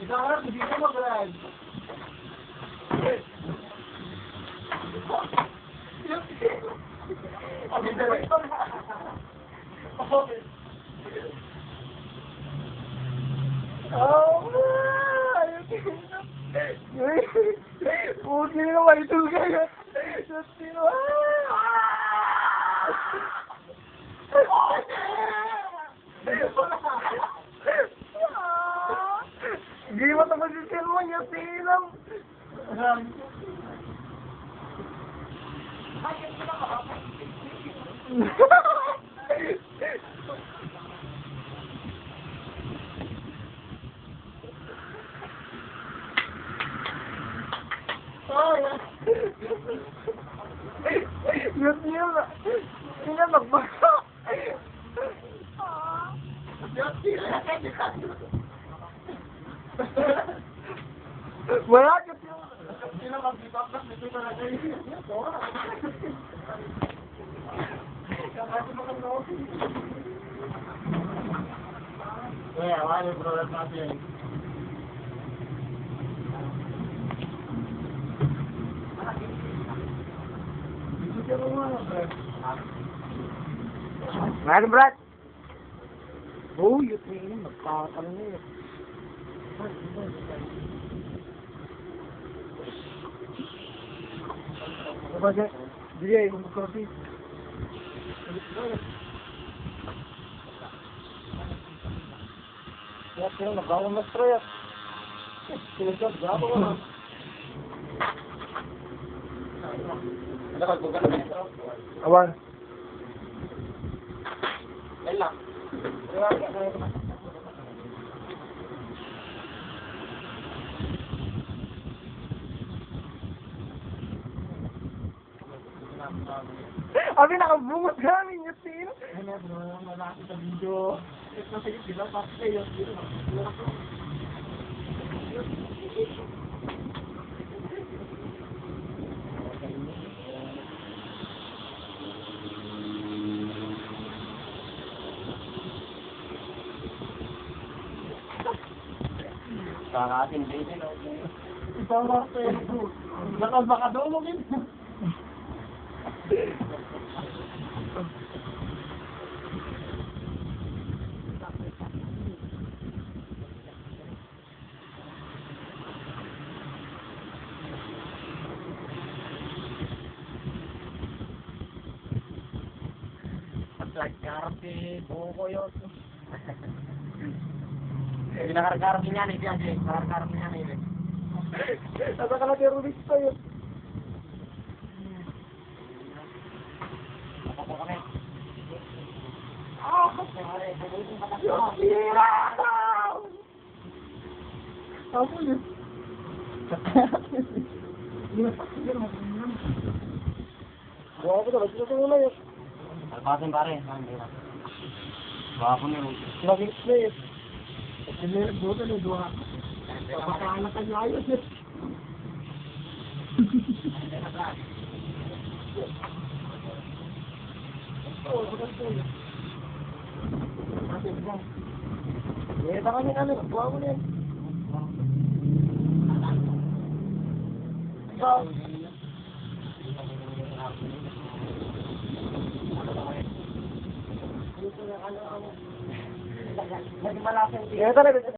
Idaharap, hindi ka mag-ride. Puti na naman ito kaya. Sino? Hindi mo tapos yung cellphone niya, sinam. Yun yun. Sino nagbasa? Wala ka Sino mag-ibabak nito talaga yun? Kaya, wala yung product natin. Ngayon, Brad. Oh, yun yun. Magpapal na yun. Kapag, bigay, kung magkapi. Kaya sila, nagkawang mas traya. Sila, gapo ka na. Awan. Kailan? Abi, nakabungot namin yung sino. Ano, malaki sa video. Ito sige, sila, tapos kayo. Kakating din, isang marte. Nakabakadulogin. Karate, buko yun. Pinakarkarate niya ni Biagye. Pinakarkarate niya ni Biagye. Nasa ka na terrorista yun. Ako po kami. Ako yun. Buka ko talaga. Sino na yun? Alpasin pare. Baka po niyo. Laging slave. Hindi, buto na duha. Papakaala ka niya ayos eh. Kita kami namin. Buka ko na yan. Nagmalaki. Kaya talaga.